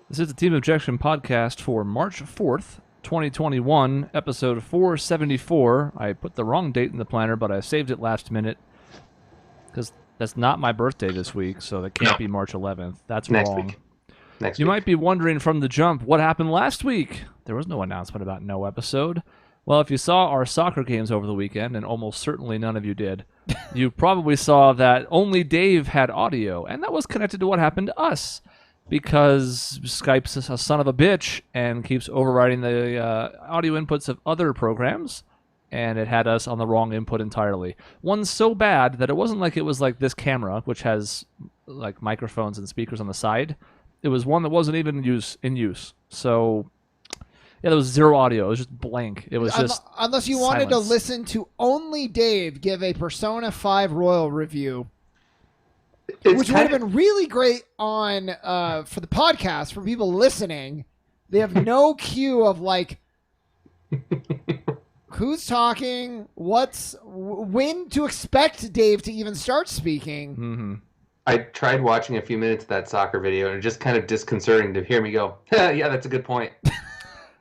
This is the Team Objection podcast for March 4th, 2021, episode 474. I put the wrong date in the planner, but I saved it last minute because that's not my birthday this week, so that can't be March 11th. That's Next wrong. week. Next You week. might be wondering from the jump, what happened last week? There was no announcement about no episode. Well, if you saw our soccer games over the weekend, and almost certainly none of you did, you probably saw that only Dave had audio, and that was connected to what happened to us. Because Skype's a son of a bitch and keeps overriding the audio inputs of other programs, and it had us on the wrong input entirely. One so bad that it wasn't like it was like this camera, which has like microphones and speakers on the side. It was one that wasn't even in use. So, yeah, there was zero audio. It was just blank. It was just unless you wanted to listen to only Dave give a Persona 5 Royal review. Which would have been really great on for the podcast for people listening. They have no cue of like who's talking, when to expect Dave to even start speaking. Mm-hmm. I tried watching a few minutes of that soccer video, and it's just kind of disconcerting to hear me go, yeah, that's a good point.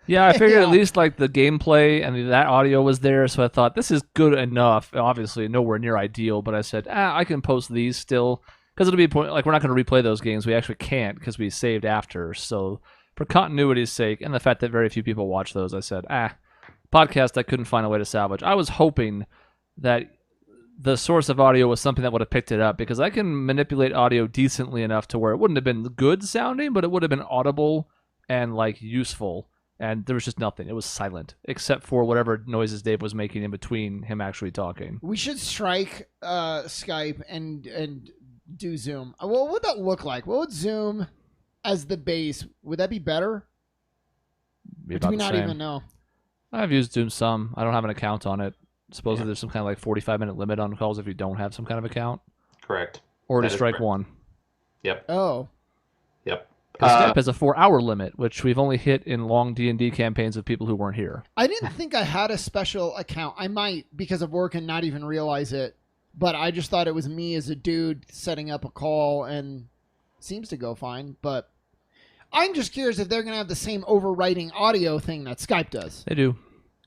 Yeah, I figured at least like the gameplay and that audio was there, so I thought this is good enough. Obviously, nowhere near ideal, but I said, I can post these still. Because it'll be a point, like we're not going to replay those games. We actually can't because we saved after. So for continuity's sake and the fact that very few people watch those, I said, podcast I couldn't find a way to salvage. I was hoping that the source of audio was something that would have picked it up because I can manipulate audio decently enough to where it wouldn't have been good sounding, but it would have been audible and like useful. And there was just nothing. It was silent except for whatever noises Dave was making in between him actually talking. We should strike Skype and do Zoom. What would that look like? What would Zoom as the base? Would that be better? Or do we not even know? I've used Zoom some. I don't have an account on it. Supposedly there's some kind of like 45-minute limit on calls if you don't have some kind of account. Correct. Or to strike one. Yep. Oh. Yep. Skype has a 4-hour limit, which we've only hit in long D&D campaigns of people who weren't here. I didn't think I had a special account. I might because of work and not even realize it. But I just thought it was me as a dude setting up a call and seems to go fine. But I'm just curious if they're going to have the same overwriting audio thing that Skype does. They do.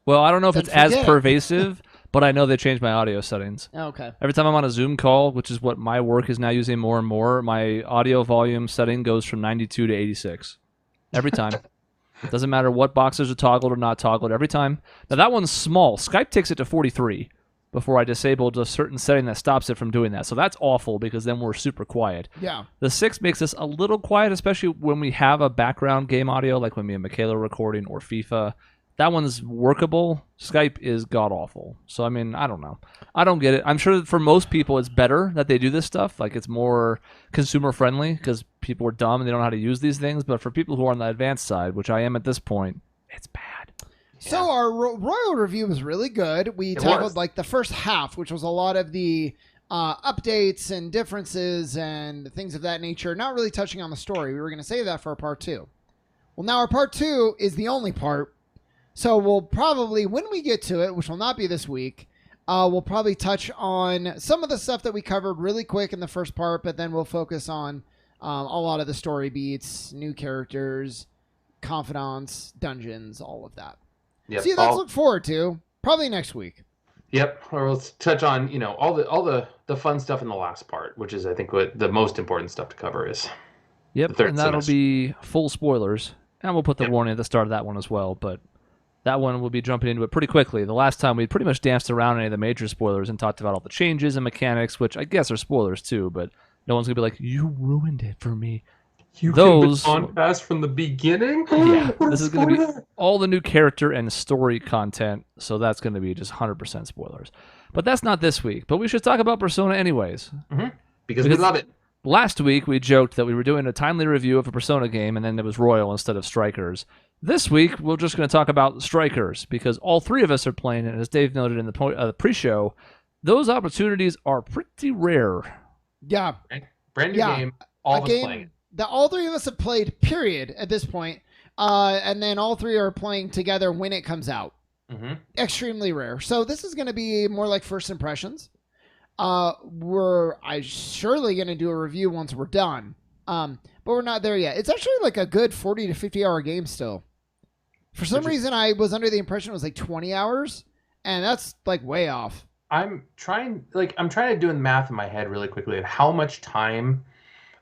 Well, I don't know if it's as pervasive, but I know they changed my audio settings. Okay. Every time I'm on a Zoom call, which is what my work is now using more and more, my audio volume setting goes from 92 to 86. Every time. It doesn't matter what boxes are toggled or not toggled. Every time. Now, that one's small. Skype takes it to 43. Before I disabled a certain setting that stops it from doing that. So that's awful because then we're super quiet. Yeah. The 6 makes us a little quiet, especially when we have a background game audio, like when me and Michaela are recording or FIFA. That one's workable. Skype is god-awful. So, I mean, I don't know. I don't get it. I'm sure that for most people it's better that they do this stuff. Like, it's more consumer-friendly because people are dumb and they don't know how to use these things. But for people who are on the advanced side, which I am at this point, it's bad. So our Royal review was really good. We tackled like the first half, which was a lot of the updates and differences and things of that nature, not really touching on the story. We were going to save that for our part 2. Well, now our part 2 is the only part. So we'll probably, when we get to it, which will not be this week, we'll probably touch on some of the stuff that we covered really quick in the first part, but then we'll focus on a lot of the story beats, new characters, confidants, dungeons, all of that. Yep. See, that's look forward to. Probably next week. Yep. Or we'll touch on, all the fun stuff in the last part, which is I think what the most important stuff to cover is. Yep, and that'll be full spoilers. And we'll put the warning at the start of that one as well, but that one we'll be jumping into it pretty quickly. The last time we pretty much danced around any of the major spoilers and talked about all the changes and mechanics, which I guess are spoilers too, but no one's going to be like, you ruined it for me. Those on pass from the beginning. Yeah, this is going to be all the new character and story content, so that's going to be just 100% spoilers. But that's not this week. But we should talk about Persona anyways, because we love it. Last week we joked that we were doing a timely review of a Persona game, and then it was Royal instead of Strikers. This week we're just going to talk about Strikers because all 3 of us are playing it. And as Dave noted in the pre-show, those opportunities are pretty rare. Yeah, brand new game. All of us playing it. That all 3 of us have played, period, at this point. And then all 3 are playing together when it comes out. Extremely rare. So this is going to be more like first impressions. We're surely going to do a review once we're done. But we're not there yet. It's actually like a good 40 to 50 hour game still. For some reason, I was under the impression it was like 20 hours, and that's like way off. I'm trying to do the math in my head really quickly of how much time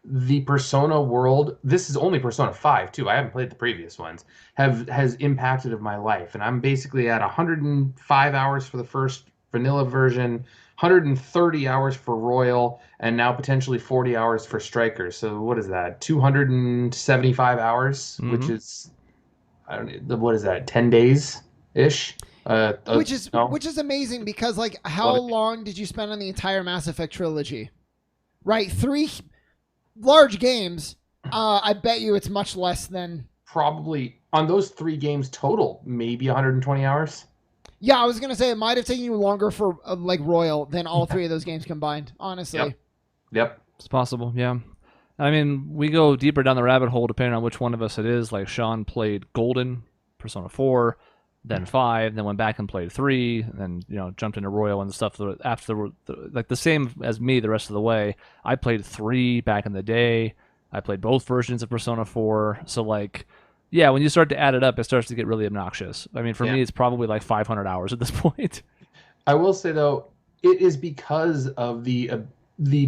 the Persona world, this is only Persona 5 too, I haven't played the previous ones, has impacted of my life. And I'm basically at 105 hours for the first vanilla version, 130 hours for Royal, and now potentially 40 hours for Strikers. So what is that? 275 hours, which is, I don't know, what is that? 10 days ish. Which is amazing because like how long did you spend on the entire Mass Effect trilogy? Right, 3 large games. I bet you it's much less than probably on those 3 games total, maybe 120 hours. Yeah, I was gonna say it might have taken you longer for like Royal than all 3 of those games combined. Honestly. Yep. It's possible. Yeah. I mean, we go deeper down the rabbit hole depending on which one of us it is. Like Shaun played Golden, Persona 4. Then 5, then went back and played 3, then jumped into Royal and stuff. After like the same as me, the rest of the way. I played 3 back in the day. I played both versions of Persona 4. So like, yeah, when you start to add it up, it starts to get really obnoxious. I mean, for me, it's probably like 500 hours at this point. I will say though, it is because of the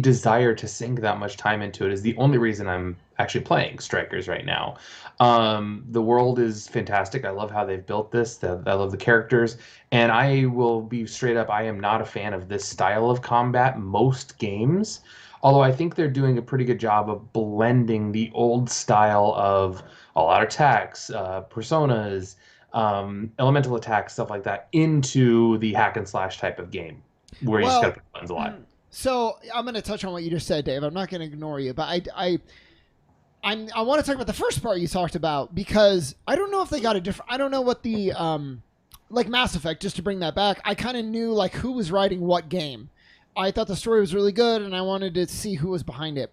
desire to sink that much time into it is the only reason I'm actually playing Strikers right now. The world is fantastic. I love how they've built this. I love the characters. And I will be straight up, I am not a fan of this style of combat most games. Although I think they're doing a pretty good job of blending the old style of all-out attacks, personas, elemental attacks, stuff like that, into the hack and slash type of game where you just got to put buttons a lot. So I'm going to touch on what you just said, Dave. I'm not going to ignore you, but I want to talk about the first part you talked about because I don't know if they got a different. I don't know what the like Mass Effect. Just to bring that back, I kind of knew like who was writing what game. I thought the story was really good, and I wanted to see who was behind it.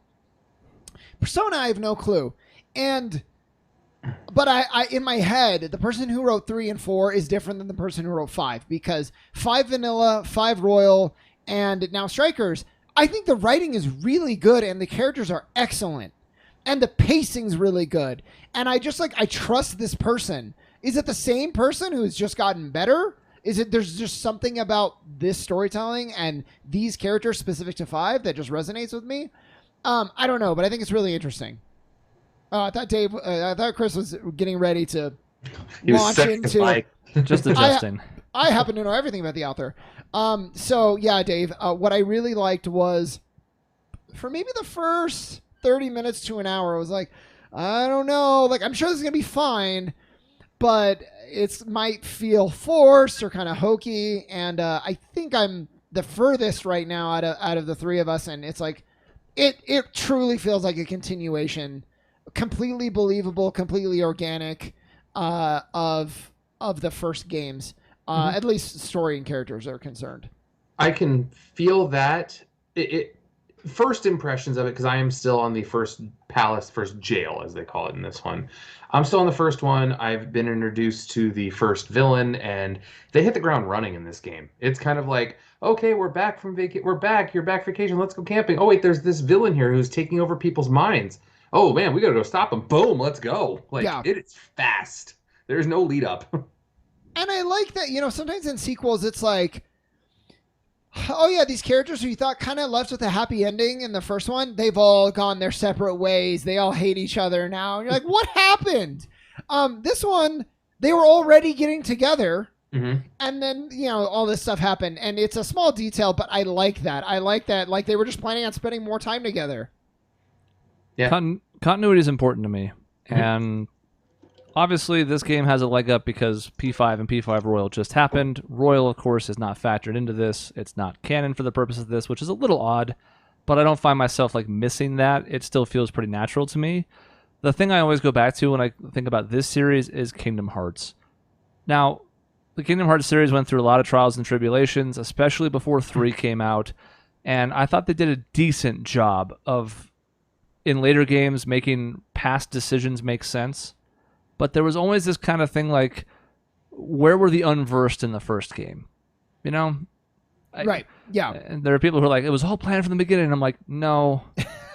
Persona, I have no clue, but I in my head, the person who wrote 3 and 4 is different than the person who wrote 5 because 5 Vanilla, 5 Royal, and now Strikers. I think the writing is really good, and the characters are excellent. And the pacing's really good. And I trust this person. Is it the same person who's just gotten better? There's just something about this storytelling and these characters specific to 5 that just resonates with me? I don't know, but I think it's really interesting. I thought Chris was getting ready to launch into... Just adjusting. I happen to know everything about the author. So yeah, Dave, what I really liked was for maybe the first 30 minutes to an hour, I was like, I don't know, like I'm sure this is gonna be fine, but it might feel forced or kind of hokey, and I think I'm the furthest right now out of the 3 of us, and it's like it truly feels like a continuation, completely believable, completely organic of the first games, at least story and characters are concerned. I can feel that. First impressions of it, because I am still on the first palace, first jail, as they call it in this one. I'm still on the first one. I've been introduced to the first villain, and they hit the ground running in this game. It's kind of like, okay, we're back from You're back vacation. Let's go camping. Oh wait, there's this villain here who's taking over people's minds. Oh man, we gotta go stop him. Boom, let's go. It is fast. There's no lead up. And I like that. Sometimes in sequels, it's like, oh yeah, these characters who you thought kind of left with a happy ending in the first one, they've all gone their separate ways. They all hate each other now. And you're like, what happened? This one, they were already getting together. Mm-hmm. And then, all this stuff happened. And it's a small detail, but I like that. Like they were just planning on spending more time together. Yeah. Continuity is important to me. Mm-hmm. And obviously, this game has a leg up because P5 and P5 Royal just happened. Royal, of course, is not factored into this. It's not canon for the purpose of this, which is a little odd, but I don't find myself missing that. It still feels pretty natural to me. The thing I always go back to when I think about this series is Kingdom Hearts. Now, the Kingdom Hearts series went through a lot of trials and tribulations, especially before 3 came out, and I thought they did a decent job of, in later games, making past decisions make sense. But there was always this kind of thing like, where were the unversed in the first game? Right, yeah. And there are people who are like, it was all planned from the beginning. And I'm like, no.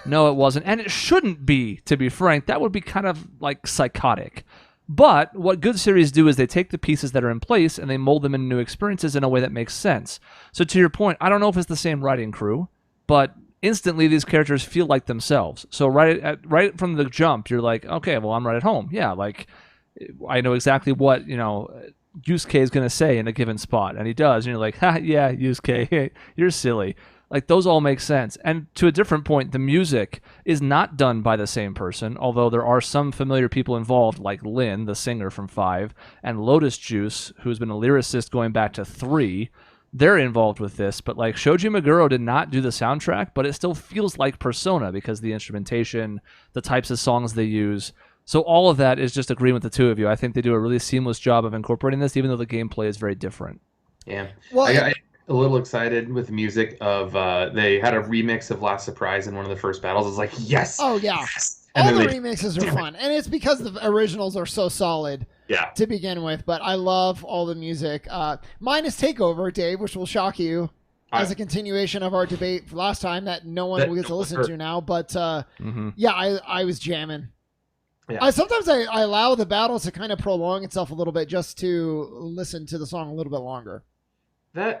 No, it wasn't. And it shouldn't be, to be frank. That would be kind of like psychotic. But what good series do is they take the pieces that are in place and they mold them into new experiences in a way that makes sense. So to your point, I don't know if it's the same writing crew, but instantly these characters feel like themselves. So right from the jump, you're like, okay, well, I'm right at home. Yeah, like I know exactly what, Yusuke is going to say in a given spot. And he does. And you're like, ha, yeah, Yusuke, you're silly. Like, those all make sense. And to a different point, the music is not done by the same person, although there are some familiar people involved, like Lynn, the singer from 5, and Lotus Juice, who's been a lyricist going back to 3. They're involved with this, but like Shoji Meguro did not do the soundtrack, but it still feels like Persona because the instrumentation, the types of songs they use. So all of that is just agreeing with the two of you. I think they do a really seamless job of incorporating this, even though the gameplay is very different. Yeah. Well, I got a little excited with the music of they had a remix of Last Surprise in one of the first battles. I was like, yes. Oh yeah. Yes. All the remixes are fun, and it's because the originals are so solid. Yeah. To begin with, but I love all the music. Mine is Takeover, Dave, which will shock you as a continuation of our debate last time that no one will get to listen to now. But yeah, I was jamming. Yeah. Sometimes I allow the battle to kind of prolong itself a little bit just to listen to the song a little bit longer. God,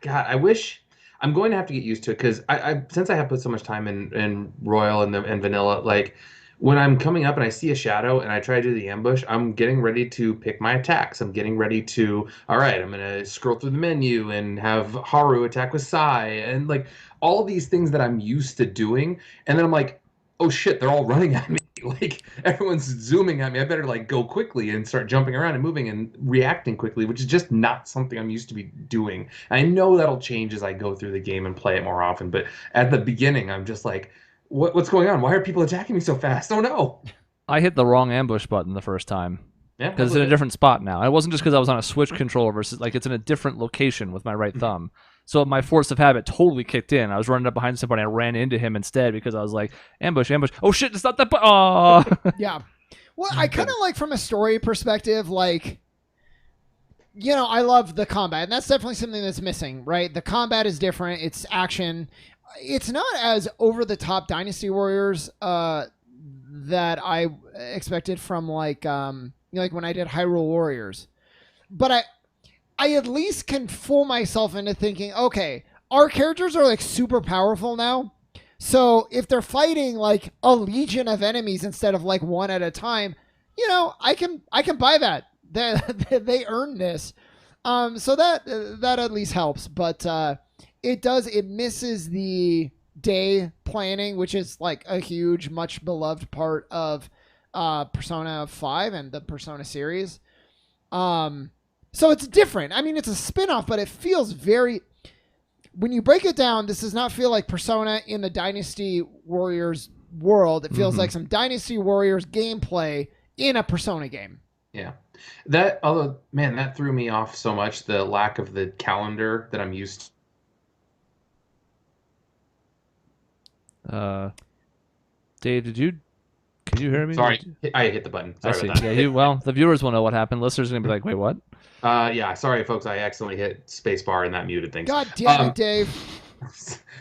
I wish. I'm going to have to get used to it because I since I have put so much time in Royal and Vanilla, like when I'm coming up and I see a shadow and I try to do the ambush, I'm getting ready to pick my attacks. I'm getting ready to, all right, I'm going to scroll through the menu and have Haru attack with Sai and like all these things that I'm used to doing. And then I'm like, oh shit, they're all running at me. Like everyone's zooming at me. I better like go quickly and start jumping around and moving and reacting quickly, which is just not something I'm used to be doing. I know that'll change as I go through the game and play it more often. But at the beginning, I'm just like, what's going on? Why are people attacking me so fast? Oh no! I hit the wrong ambush button the first time. Yeah, because it's in a different spot now. It wasn't just because I was on a Switch controller versus like it's in a different location with my right thumb. So my force of habit totally kicked in. I was running up behind somebody. I ran into him instead because I was like, ambush, ambush. Oh shit, it's not that. Oh. Yeah. Well, I kind of like from a story perspective, like, I love the combat, and that's definitely something that's missing, right? The combat is different. It's action. It's not as over the top Dynasty Warriors that I expected from like when I did Hyrule Warriors, but I at least can fool myself into thinking, okay, our characters are like super powerful now. So if they're fighting like a legion of enemies instead of like one at a time, I can buy that. They earn this. So that at least helps. But it misses the day planning, which is like a huge, much beloved part of Persona 5 and the Persona series. So it's different. I mean, it's a spin-off, but it feels very... When you break it down, this does not feel like Persona in the Dynasty Warriors world. It feels like some Dynasty Warriors gameplay in a Persona game. Yeah. That threw me off so much, the lack of the calendar that I'm used to. Dave, can you hear me? Sorry, I hit the button. Sorry about that. Yeah, well, the viewers will know what happened. Listeners are going to be like, wait, what? Yeah, sorry, folks. I accidentally hit spacebar and that muted things. God damn it, Dave.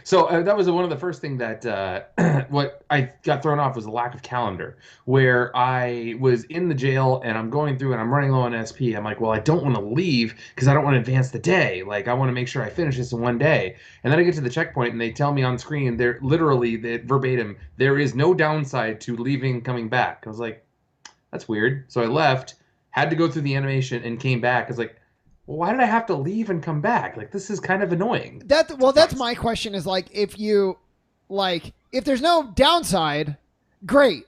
So that was one of the first things that what I got thrown off was the lack of calendar, where I was in the jail and I'm going through and I'm running low on SP. I'm like, well, I don't want to leave because I don't want to advance the day. Like, I want to make sure I finish this in one day. And then I get to the checkpoint and they tell me on screen, they're literally verbatim, there is no downside to leaving and coming back. I was like, that's weird. So I left, had to go through the animation and came back. I was like, why did I have to leave and come back? Like, this is kind of annoying. That's my question is like, if there's no downside, great.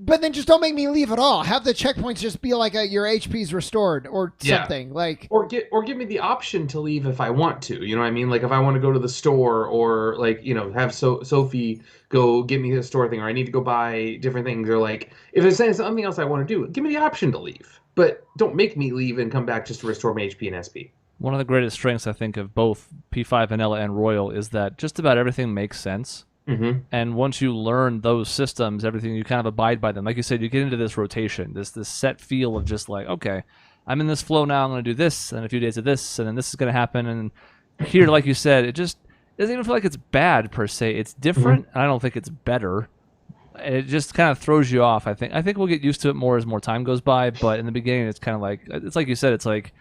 But then just don't make me leave at all. Have the checkpoints just be like your HP's restored or something. Like, or give me the option to leave if I want to. You know what I mean? Like if I want to go to the store or like, have Sophie go get me a store thing, or I need to go buy different things, or like if it's something else I want to do, give me the option to leave. But don't make me leave and come back just to restore my HP and SP. One of the greatest strengths, I think, of both P5 Vanilla and Royal is that just about everything makes sense. Mm-hmm. And once you learn those systems, everything, you kind of abide by them. Like you said, you get into this rotation, this set feel of just like, okay, I'm in this flow now, I'm going to do this, and a few days of this, and then this is going to happen. And here, like you said, doesn't even feel like it's bad per se. It's different, and I don't think it's better. It just kind of throws you off. I think we'll get used to it more as more time goes by. But in the beginning, it's kind of like you said. It's like,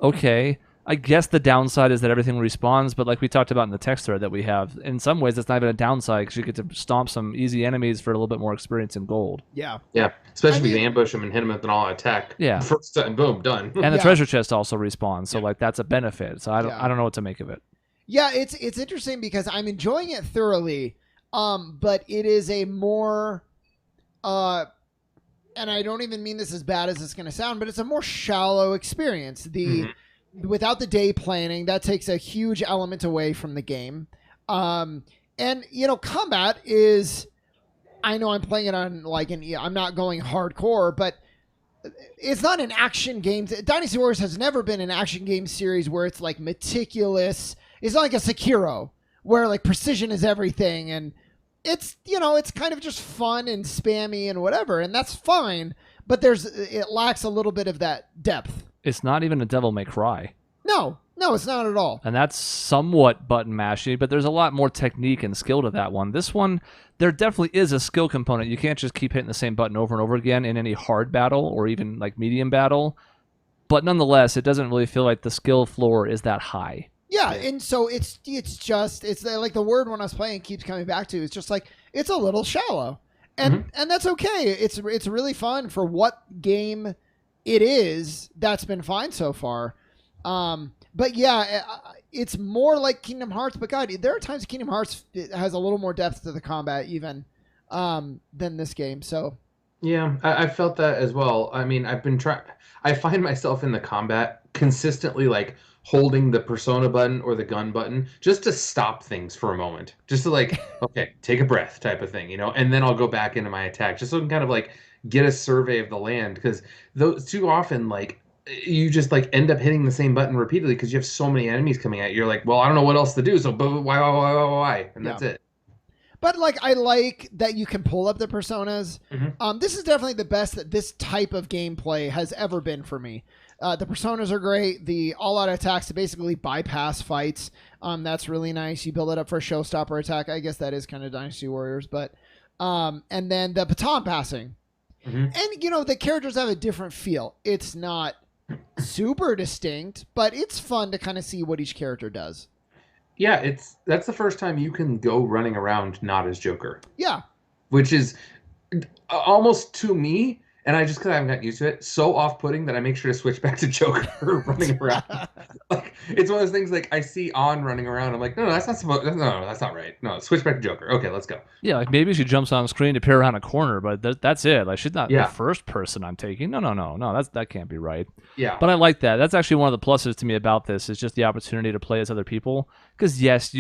okay, I guess the downside is that everything respawns. But like we talked about in the text thread that we have, in some ways, it's not even a downside because you get to stomp some easy enemies for a little bit more experience in gold. Yeah. Especially if you ambush them and hit them with an all attack. Yeah. First time, boom, done. And the treasure chest also respawns, so like that's a benefit. So I don't know what to make of it. Yeah, it's interesting because I'm enjoying it thoroughly. But it is a more, and I don't even mean this as bad as it's going to sound, but it's a more shallow experience. Without the day planning, that takes a huge element away from the game. And combat is, I know I'm playing it on I'm not going hardcore, but it's not an action game. Dynasty Warriors has never been an action game series where it's like meticulous. It's not like a Sekiro, where like precision is everything, and it's it's kind of just fun and spammy and whatever, and that's fine, but it lacks a little bit of that depth. It's not even a Devil May Cry. No, it's not at all. And that's somewhat button mashy, but there's a lot more technique and skill to that one. This one, there definitely is a skill component. You can't just keep hitting the same button over and over again in any hard battle or even like medium battle, but nonetheless, it doesn't really feel like the skill floor is that high. Yeah, and so it's like the word when I was playing keeps coming back to. It's just like it's a little shallow, and that's okay. It's really fun for what game it is. That's been fine so far. But yeah, it's more like Kingdom Hearts. But God, there are times Kingdom Hearts has a little more depth to the combat even than this game. So yeah, I felt that as well. I mean, I've been trying. I find myself in the combat consistently like holding the persona button or the gun button just to stop things for a moment, just to like, okay, take a breath type of thing, and then I'll go back into my attack just so I can kind of like get a survey of the land, because those too often like you just like end up hitting the same button repeatedly because you have so many enemies coming at you. You're like, well, I don't know what else to do, so why, and that's it. But like, I like that you can pull up the personas. This is definitely the best that this type of gameplay has ever been for me. The personas are great. The all-out attacks to basically bypass fights. That's really nice. You build it up for a showstopper attack. I guess that is kind of Dynasty Warriors, but and then the baton passing. And the characters have a different feel. It's not super distinct, but it's fun to kind of see what each character does. Yeah, that's the first time you can go running around not as Joker. Yeah. Which is almost, to me, and I just because I haven't gotten used to it, so off-putting that I make sure to switch back to Joker running around. Like, it's one of those things like I see On running around. I'm like, no, that's not right. No, switch back to Joker. Okay, let's go. Yeah, like maybe she jumps on screen to peer around a corner, but that's it. Like she's not the first person I'm taking. No, that can't be right. Yeah. But I like that. That's actually one of the pluses to me about this is just the opportunity to play as other people. Because yes,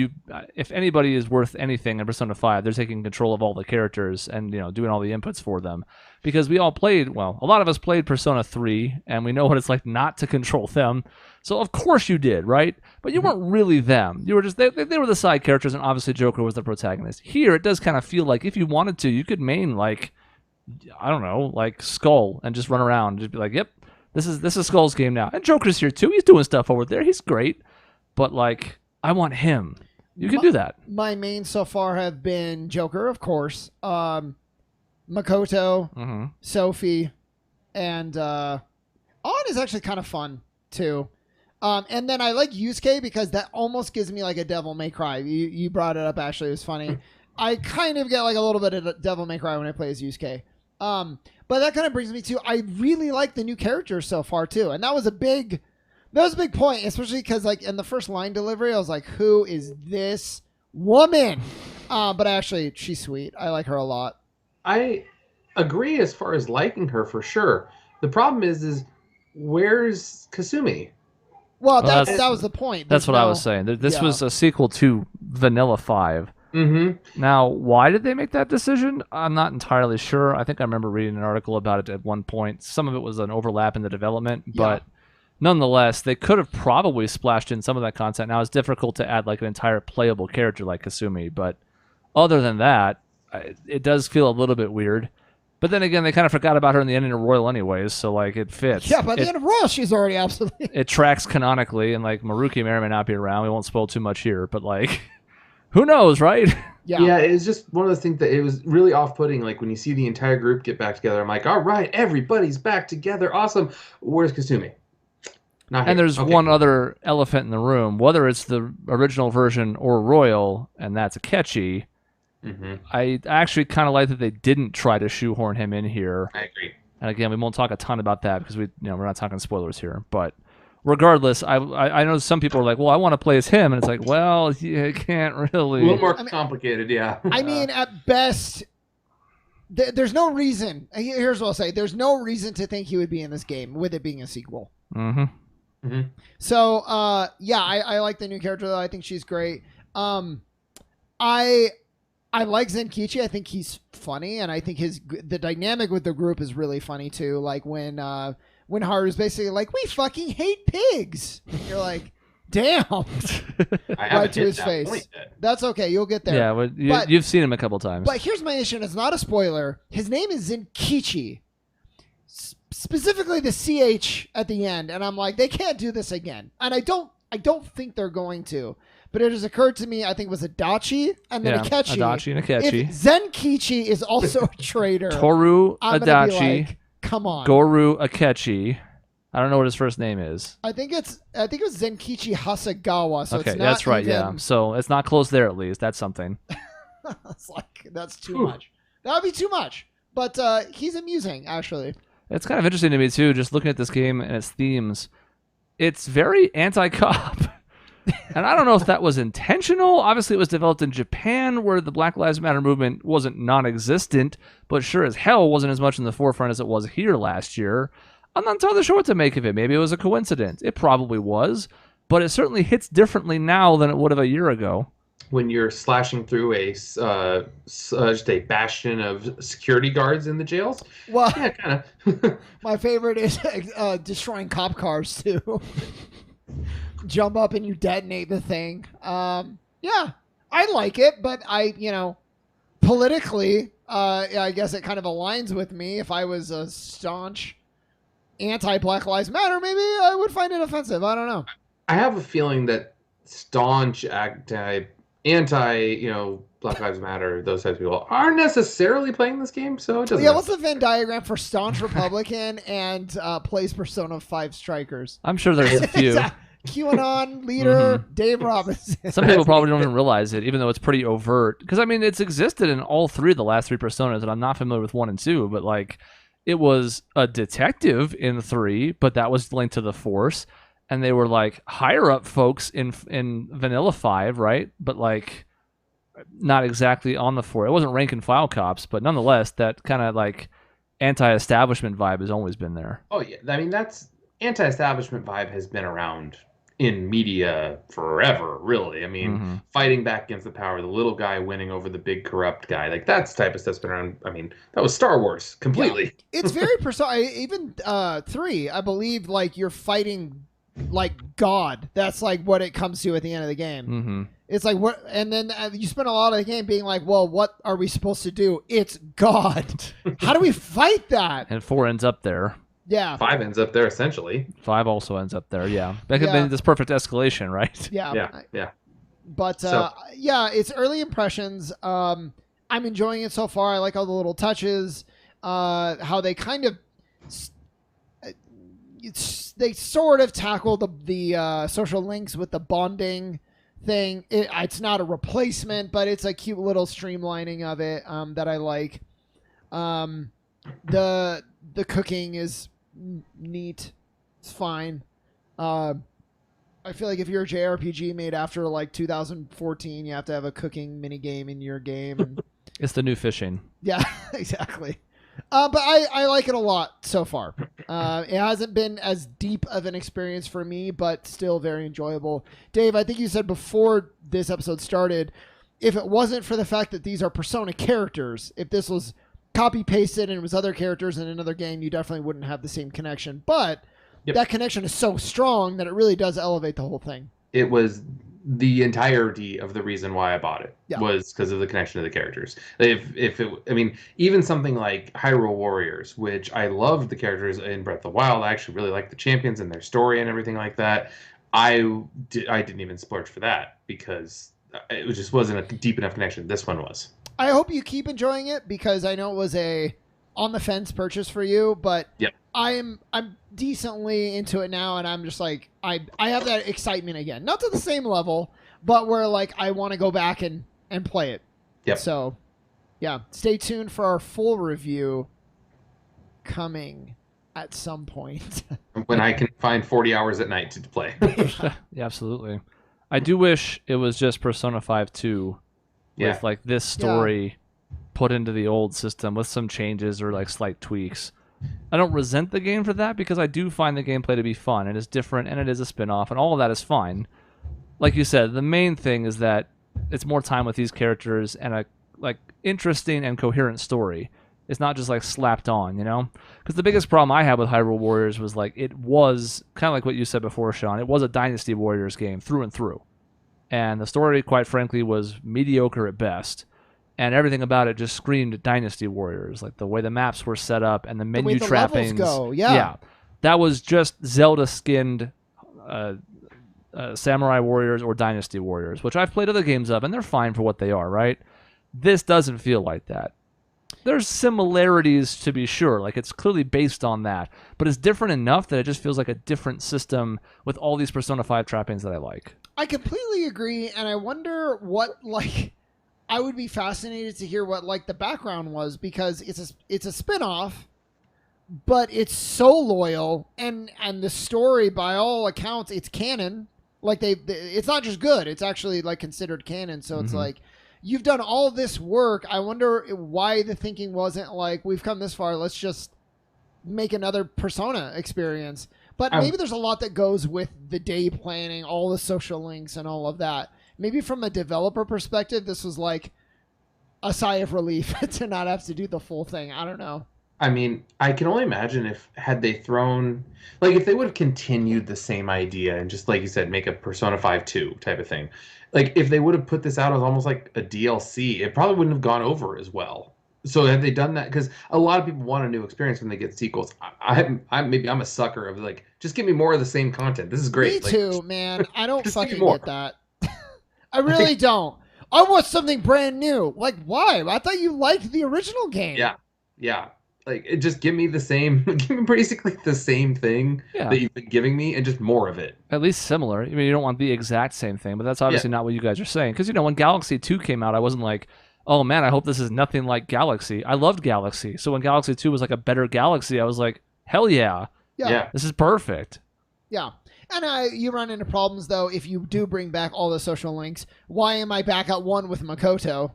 if anybody is worth anything in Persona 5, they're taking control of all the characters and doing all the inputs for them. Because we all played, a lot of us played Persona 3, and we know what it's like not to control them. So of course you did, right? But you weren't really them. You were just they were the side characters, and obviously Joker was the protagonist. Here, it does kind of feel like if you wanted to, you could main like Skull and just run around, just be like, yep, this is Skull's game now, and Joker's here too. He's doing stuff over there. He's great, but like I want him. You can do that. My mains so far have been Joker, of course. Makoto, Sophie, and On is actually kind of fun too. And then I like Yusuke because that almost gives me like a Devil May Cry. You brought it up, Ashley. It was funny. I kind of get like a little bit of Devil May Cry when I play as Yusuke. But that kind of brings me to I really like the new characters so far too, and that was a big point, especially because like in the first line delivery, I was like, "Who is this woman?" But actually, she's sweet. I like her a lot. I agree as far as liking her for sure. The problem is where's Kasumi? Well, that was the point. That's what I was saying. This was a sequel to Vanilla 5. Now, why did they make that decision? I'm not entirely sure. I think I remember reading an article about it at one point. Some of it was an overlap in the development, but nonetheless, they could have probably splashed in some of that content. Now, it's difficult to add like an entire playable character like Kasumi, but other than that, it does feel a little bit weird. But then again, they kind of forgot about her in the ending of Royal anyways, so like it fits. Yeah, by the end of Royal, she's already absolutely... It tracks canonically, and like Maruki may or may not be around. We won't spoil too much here, but like... Who knows, right? Yeah, it's just one of those things that it was really off-putting. Like when you see the entire group get back together, I'm like, all right, everybody's back together, awesome. Where's Kasumi? Not here. And there's Okay, one cool. other elephant in the room, whether it's the original version or Royal, and that's Akechi. Mm-hmm. I actually kind of like that they didn't try to shoehorn him in here. I agree. And again, we won't talk a ton about that because we're not talking spoilers here. But regardless, I know some people are like, well, I want to play as him, and it's like, well, you can't really. A little more complicated, yeah. I mean, at best, there's no reason. Here's what I'll say: there's no reason to think he would be in this game with it being a sequel. Mm-hmm. Mm-hmm. So, I like the new character though. I think she's great. I like Zenkichi. I think he's funny, and I think the dynamic with the group is really funny too. Like when Haru's basically like, "We fucking hate pigs," and you're like, "Damn!" Right to his face. That's okay. You'll get there. Yeah, but you've seen him a couple times. But here's my issue. And it's not a spoiler. His name is Zenkichi. Specifically the CH at the end, and I'm like, they can't do this again, and I don't think they're going to. But it has occurred to me, I think it was Adachi and then Akechi. Adachi and Akechi. If Zenkichi is also a traitor, Toru Adachi, like, come on, Goru Akechi. I don't know what his first name is. I think it was Zenkichi Hasagawa. So okay, it's not that's right. even... Yeah, so it's not close there. At least that's something. It's like that's too much. That would be too much. But he's amusing, actually. It's kind of interesting to me too, just looking at this game and its themes. It's very anti-cop. And I don't know if that was intentional. Obviously, it was developed in Japan, where the Black Lives Matter movement wasn't non-existent, but sure as hell wasn't as much in the forefront as it was here last year. I'm not entirely sure what to make of it. Maybe it was a coincidence. It probably was, but it certainly hits differently now than it would have a year ago. When you're slashing through just a bastion of security guards in the jails. Well, yeah, kind of. My favorite is destroying cop cars too. Jump up and you detonate the thing. Yeah, I like it, but politically, I guess it kind of aligns with me. If I was a staunch anti-Black Lives Matter, maybe I would find it offensive. I don't know. I have a feeling that staunch anti Black Lives Matter, those types of people aren't necessarily playing this game, so it doesn't matter. What's the Venn diagram for staunch Republican and plays Persona 5 Strikers? I'm sure there's a few. QAnon leader Dave Robinson. Some people probably don't even realize it, even though it's pretty overt. Because I mean, it's existed in all three of the last three Personas, and I'm not familiar with 1 and 2, but like, it was a detective in 3, but that was linked to the Force, and they were like higher up folks in Vanilla 5, right? But like, not exactly on the Force. It wasn't rank and file cops, but nonetheless, that kind of like anti-establishment vibe has always been there. Oh yeah, I mean that's anti-establishment vibe has been around in media forever, really. I mean, fighting back against the power, the little guy winning over the big corrupt guy, like that's the type of stuff's been around. I mean, that was Star Wars completely. Yeah, it's very precise. Even 3, I believe, like you're fighting like God. That's like what it comes to at the end of the game. It's like what, and then you spend a lot of the game being like, well, what are we supposed to do? It's God. How do we fight that? And 4 ends up there. Yeah. 5 ends up there essentially. 5 also ends up there. Yeah, that could have been this perfect escalation, right? Yeah. But it's early impressions. I'm enjoying it so far. I like all the little touches. How they kind of they sort of tackle the social links with the bonding thing. It's not a replacement, but it's a cute little streamlining of it that I like. The cooking is neat. It's fine. I feel like if you're a JRPG made after like 2014, you have to have a cooking mini game in your game. And it's the new fishing. Yeah, exactly. But I like it a lot so far. It hasn't been as deep of an experience for me, but still very enjoyable. Dave, I think you said before this episode started, if it wasn't for the fact that these are Persona characters, if this was copy-pasted and it was other characters in another game, you definitely wouldn't have the same connection. But that connection is so strong that it really does elevate the whole thing. It was the entirety of the reason why I bought it was because of the connection to the characters. I mean, even something like Hyrule Warriors, which I loved the characters in Breath of the Wild. I actually really liked the champions and their story and everything like that. I didn't even splurge for that because it just wasn't a deep enough connection. This one was. I hope you keep enjoying it because I know it was a on the fence purchase for you, but yep. I'm decently into it now, and I'm just like I have that excitement again, not to the same level, but where like I want to go back and play it. Yep. So, yeah, stay tuned for our full review coming at some point when I can find 40 hours at night to play. Yeah, absolutely. I do wish it was just Persona 5 2 with like this story put into the old system with some changes or like slight tweaks. I don't resent the game for that because I do find the gameplay to be fun. It is different and it is a spin-off and all of that is fine. Like you said, the main thing is that it's more time with these characters and a like interesting and coherent story. It's not just like slapped on, you know? Because the biggest problem I had with Hyrule Warriors was like it was kind of like what you said before, Shaun. It was a Dynasty Warriors game through and through. And the story, quite frankly, was mediocre at best. And everything about it just screamed Dynasty Warriors. Like the way the maps were set up and the menu trappings. Go. Yeah. That was just Zelda-skinned Samurai Warriors or Dynasty Warriors, which I've played other games of, and they're fine for what they are, right? This doesn't feel like that. There's similarities to be sure, like it's clearly based on that, but it's different enough that it just feels like a different system with all these Persona 5 trappings that I like. I completely agree, and I wonder what, like, I would be fascinated to hear what, like, the background was, because it's a spin-off, but it's so loyal, and the story, by all accounts, it's canon. Like, it's not just good, it's actually, like, considered canon, so it's like, you've done all this work. I wonder why the thinking wasn't like, we've come this far, let's just make another Persona experience. But maybe there's a lot that goes with the day planning, all the social links and all of that. Maybe from a developer perspective, this was like a sigh of relief to not have to do the full thing. I don't know. I mean, I can only imagine had they thrown, like if they would have continued the same idea and just, like you said, make a Persona 5 2 type of thing. Like if they would have put this out as almost like a DLC, it probably wouldn't have gone over as well. So have they done that? Because a lot of people want a new experience when they get sequels. I'm a sucker of like, just give me more of the same content. This is great. Me too, man. I don't fucking get that. I really don't. I want something brand new. Like, why? I thought you liked the original game. Yeah. Like, just give me basically the same thing that you've been giving me and just more of it. At least similar. I mean, you don't want the exact same thing, but that's obviously not what you guys are saying. Because, when Galaxy 2 came out, I wasn't like, oh man, I hope this is nothing like Galaxy. I loved Galaxy. So when Galaxy 2 was like a better Galaxy, I was like, hell yeah. This is perfect. Yeah. And you run into problems, though, if you do bring back all the social links. Why am I back at one with Makoto?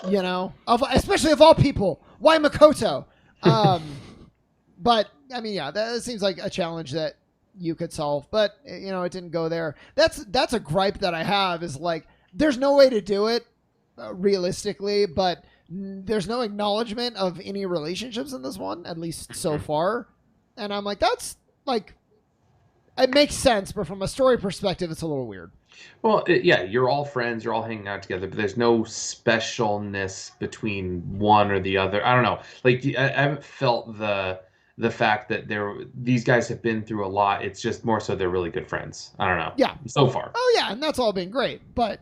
Especially of all people. Why Makoto? But I mean, that seems like a challenge that you could solve, but it didn't go there. That's a gripe that I have is like, there's no way to do it realistically, but there's no acknowledgement of any relationships in this one, at least so far. And I'm like, that's like, it makes sense, but from a story perspective, it's a little weird. Well, you're all friends, you're all hanging out together, but there's no specialness between one or the other. I don't know. Like, I haven't felt the fact that these guys have been through a lot. It's just more so they're really good friends. I don't know. Yeah. So far. Oh, yeah, and that's all been great. But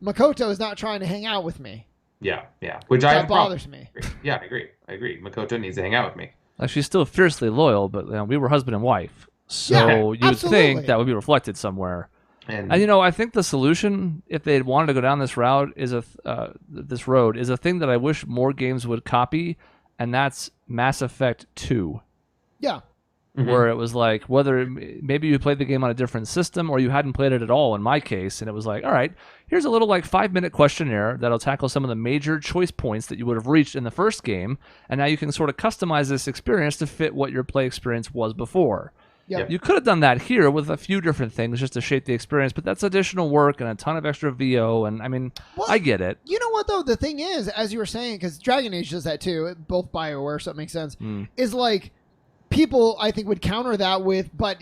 Makoto is not trying to hang out with me. Yeah. Which that bothers me. Yeah, I agree. Makoto needs to hang out with me. Like, she's still fiercely loyal, but we were husband and wife. So you would think that would be reflected somewhere. And I think the solution, if they had wanted to go down this route, is this road is a thing that I wish more games would copy, and that's Mass Effect 2. Yeah. Where it was like, whether maybe you played the game on a different system or you hadn't played it at all, in my case, and it was like, all right, here's a little like 5-minute questionnaire that'll tackle some of the major choice points that you would have reached in the first game, and now you can sort of customize this experience to fit what your play experience was before. Yep. You could have done that here with a few different things just to shape the experience, but that's additional work and a ton of extra VO, and I mean, I get it. You know what, though? The thing is, as you were saying, because Dragon Age does that too, both BioWare, so it makes sense, is like, people, I think, would counter that with, but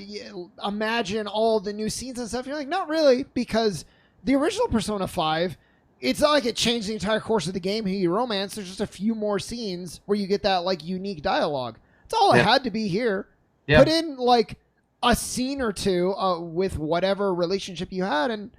imagine all the new scenes and stuff. You're like, not really, because the original Persona 5, it's not like it changed the entire course of the game, Hero Romance. There's just a few more scenes where you get that, like, unique dialogue. That's all it had to be here. Put in like a scene or two with whatever relationship you had, and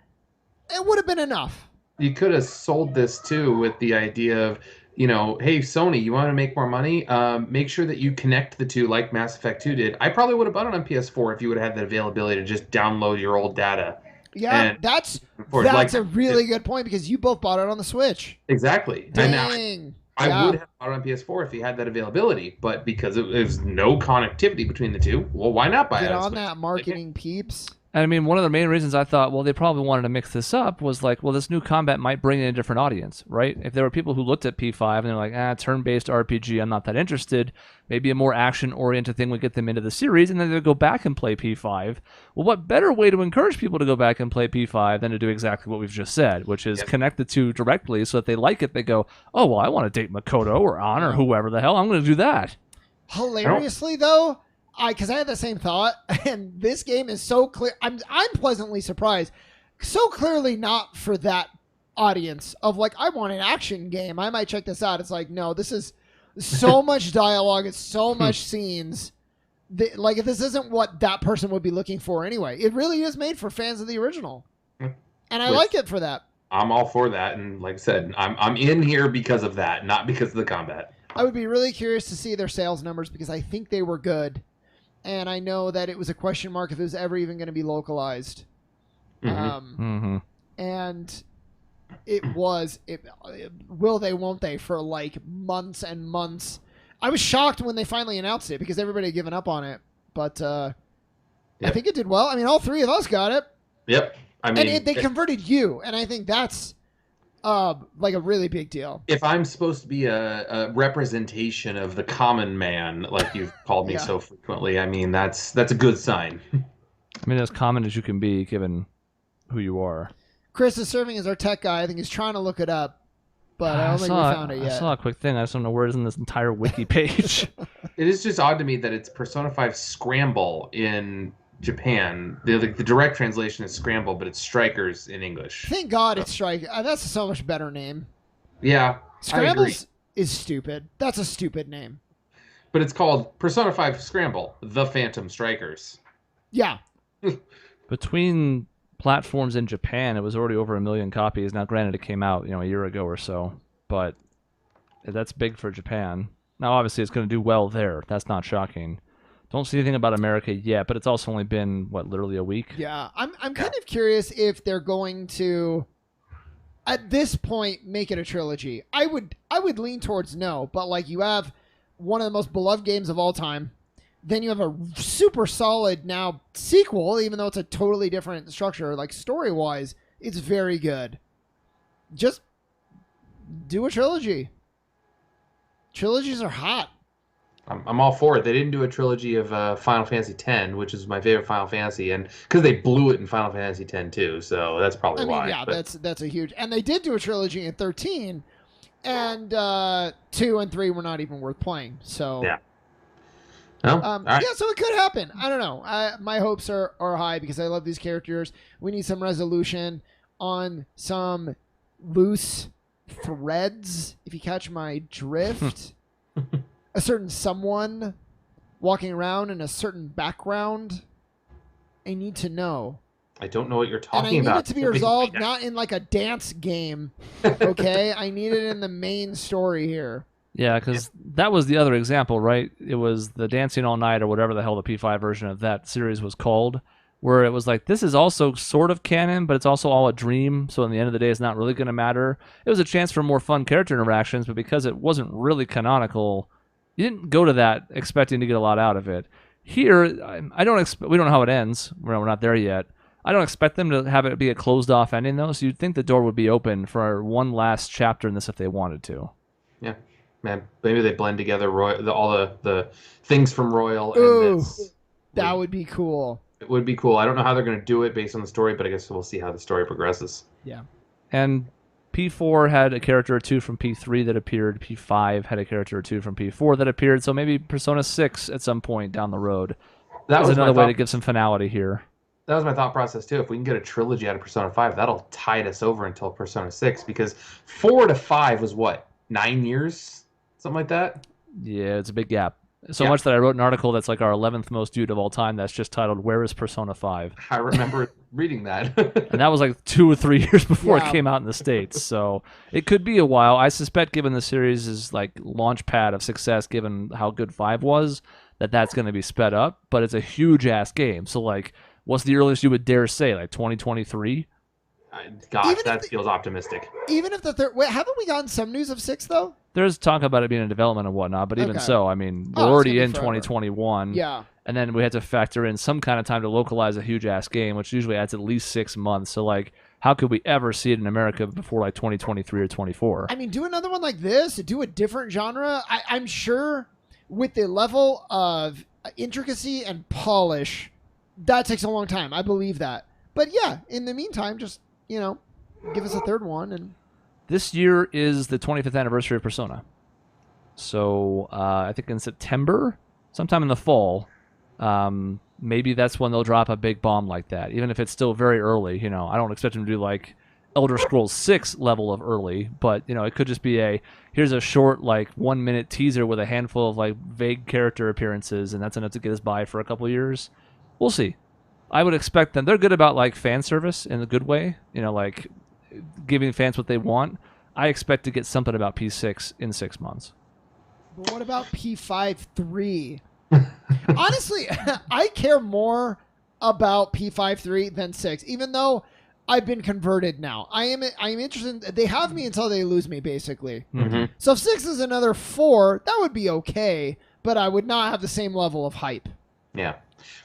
it would have been enough. You could have sold this too with the idea of, hey, Sony, you want to make more money? Make sure that you connect the two like Mass Effect 2 did. I probably would have bought it on PS4 if you would have had that availability to just download your old data. Yeah, And that's like, a really good point because you both bought it on the Switch. exactly. Dang. I would have bought it on PS4 if you had that availability, but because there's no connectivity between the two, well, why not buy it Get on on Switch? that marketing, peeps. And I mean, one of the main reasons I thought, well, they probably wanted to mix this up was like, well, this new combat might bring in a different audience, right? If there were people who looked at P5 and they're like, turn-based RPG, I'm not that interested. Maybe a more action-oriented thing would get them into the series, and then they'd go back and play P5. Well, what better way to encourage people to go back and play P5 than to do exactly what we've just said, which is connect the two directly so that they like it. They go, oh, well, I want to date Makoto or An or whoever the hell. I'm going to do that. Hilariously, though, because I had the same thought, and this game is so clear. I'm pleasantly surprised. So clearly not for that audience of like, I want an action game. I might check this out. It's like, no, this is so much dialogue. It's so much scenes. Like, this isn't what that person would be looking for anyway. It really is made for fans of the original, and I like it for that. I'm all for that, and like I said, I'm in here because of that, not because of the combat. I would be really curious to see their sales numbers because I think they were good. And I know that it was a question mark if it was ever even going to be localized. And it was. Will they, won't they, for like months and months. I was shocked when they finally announced it because everybody had given up on it. But I think it did well. I mean, all three of us got it. Yep. I mean, and they converted you. And I think that's like a really big deal. If I'm supposed to be a representation of the common man, like you've called me so frequently, I mean, that's a good sign. I mean, as common as you can be given who you are. Chris is serving as our tech guy. I think he's trying to look it up, but I don't think we found it yet. I saw a quick thing. I just don't know where it is in this entire wiki page. It is just odd to me that it's Persona 5 Scramble in Japan. The direct translation is Scramble, but it's Strikers in English. Thank God it's Strike. That's a so much better name. Yeah, Scrambles is stupid. That's a stupid name. But it's called Persona 5 Scramble, The Phantom Strikers. Yeah. Between platforms in Japan, it was already over 1 million copies. Now, granted, it came out a year ago or so, but that's big for Japan. Now, obviously, it's going to do well there. That's not shocking. Don't see anything about America yet, but it's also only been, literally a week? Yeah, I'm kind of curious if they're going to, at this point, make it a trilogy. I would lean towards no, but like you have one of the most beloved games of all time, then you have a super solid now sequel, even though it's a totally different structure, like story-wise, it's very good. Just do a trilogy. Trilogies are hot. I'm all for it. They didn't do a trilogy of Final Fantasy X, which is my favorite Final Fantasy, and because they blew it in Final Fantasy X too, so that's probably why. Yeah, that's a huge. And they did do a trilogy in 13, and 2 and 3 were not even worth playing. So yeah, no, right. Yeah, so it could happen. I don't know. My hopes are high because I love these characters. We need some resolution on some loose threads, if you catch my drift. A certain someone walking around in a certain background. I need to know. I don't know what you're talking about. And I need it to be resolved not in like a dance game, okay? I need it in the main story here. Yeah, because that was the other example, right? It was the Dancing All Night or whatever the hell the P5 version of that series was called, where it was like, this is also sort of canon, but it's also all a dream, so in the end of the day, it's not really going to matter. It was a chance for more fun character interactions, but because it wasn't really canonical, you didn't go to that expecting to get a lot out of it. Here, I don't expect. We don't know how it ends. We're not there yet. I don't expect them to have it be a closed-off ending, though, so you'd think the door would be open for one last chapter in this if they wanted to. Yeah. Man, maybe they blend together all the things from Royal and this. That would be cool. It would be cool. I don't know how they're going to do it based on the story, but I guess we'll see how the story progresses. Yeah. And P4 had a character or two from P3 that appeared. P5 had a character or two from P4 that appeared. So maybe Persona 6 at some point down the road. That was another way to give some finality here. That was my thought process too. If we can get a trilogy out of Persona 5, that'll tide us over until Persona 6. Because 4 to 5 was what, 9 years, something like that. Yeah, it's a big gap. So much that I wrote an article that's like our 11th most viewed of all time that's just titled "Where is Persona 5?" I remember reading that. And that was like 2 or 3 years before it came out in the States. So it could be a while. I suspect, given the series' like launch pad of success, given how good 5 was, that's going to be sped up. But it's a huge ass game. So like, what's the earliest you would dare say? Like 2023? Gosh, that feels optimistic. Even if the third, wait, haven't we gotten some news of 6 though? There's talk about it being in development and whatnot, but even so, I mean, we're already in 2021. Yeah. And then we had to factor in some kind of time to localize a huge ass game, which usually adds at least 6 months. So like, how could we ever see it in America before like 2023 or 24? I mean, do another one like this, do a different genre. I'm sure with the level of intricacy and polish, that takes a long time. I believe that. But yeah, in the meantime, just, give us a third one. And this year is the 25th anniversary of Persona. So I think in September, sometime in the fall, maybe that's when they'll drop a big bomb like that, even if it's still very early. I don't expect them to do like Elder Scrolls 6 level of early, but it could just be here's a short like 1 minute teaser with a handful of like vague character appearances, and that's enough to get us by for a couple of years. We'll see. I would expect them. They're good about like fan service in a good way, like giving fans what they want. I expect to get something about P6 in 6 months. But what about P5.3? Honestly, I care more about P5.3 than 6, even though I've been converted now. I am interested. They have me until they lose me, basically. Mm-hmm. So if 6 is another 4, that would be okay, but I would not have the same level of hype. Yeah.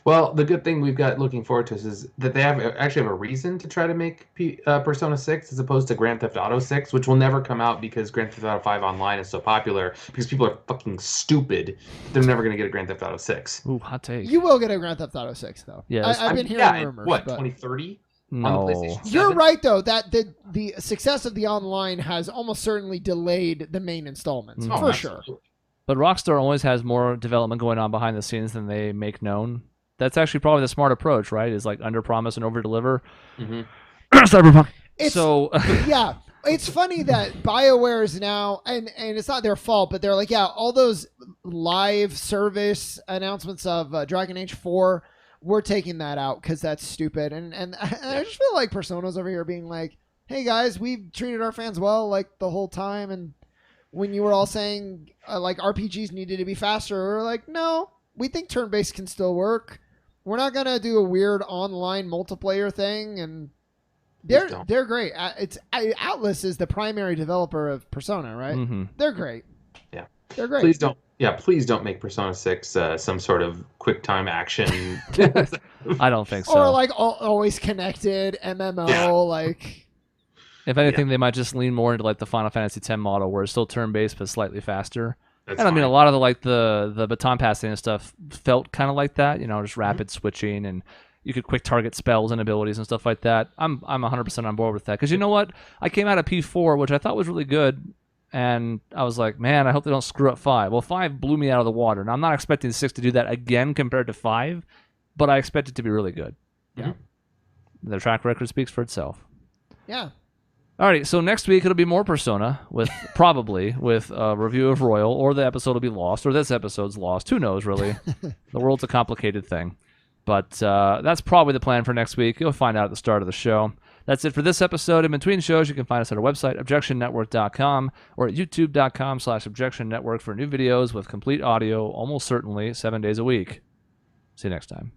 Well, the good thing we've got looking forward to is that they actually have a reason to try to make Persona 6 as opposed to Grand Theft Auto 6, which will never come out because Grand Theft Auto 5 Online is so popular because people are fucking stupid. They're never going to get a Grand Theft Auto 6. Ooh, hot take. You will get a Grand Theft Auto 6, though. Yeah, I've been hearing rumors. What, 2030? No. You're right, though, that the success of the online has almost certainly delayed the main installments, for sure. But Rockstar always has more development going on behind the scenes than they make known. That's actually probably the smart approach, right? Is like under promise and over deliver. Mm-hmm. Cyberpunk. Yeah, it's funny that BioWare is now, and it's not their fault, but they're like, all those live service announcements of Dragon Age 4, we're taking that out because that's stupid. And I just feel like Persona's over here being like, hey guys, we've treated our fans well like the whole time, and when you were all saying like RPGs needed to be faster, we're like, no, we think turn-based can still work. We're not gonna do a weird online multiplayer thing, and they're great. Atlas is the primary developer of Persona, right? Mm-hmm. They're great. Yeah, they're great. Please don't make Persona 6 some sort of quick time action. I don't think so. Or like always connected MMO, like. If anything, they might just lean more into like the Final Fantasy X model, where it's still turn-based but slightly faster. That's and I mean, fine. a lot of the baton passing and stuff felt kind of like that, just rapid switching, and you could quick target spells and abilities and stuff like that. I'm 100% on board with that, because you know what? I came out of P4, which I thought was really good, and I was like, man, I hope they don't screw up 5. Well, 5 blew me out of the water. Now, I'm not expecting 6 to do that again compared to 5, but I expect it to be really good. Yeah. The track record speaks for itself. Yeah. Alrighty, so next week it'll be more Persona, with a review of Royal, or the episode will be lost, or this episode's lost. Who knows, really? The world's a complicated thing. But that's probably the plan for next week. You'll find out at the start of the show. That's it for this episode. In between shows, you can find us at our website, objectionnetwork.com, or at youtube.com/objectionnetwork for new videos with complete audio, almost certainly 7 days a week. See you next time.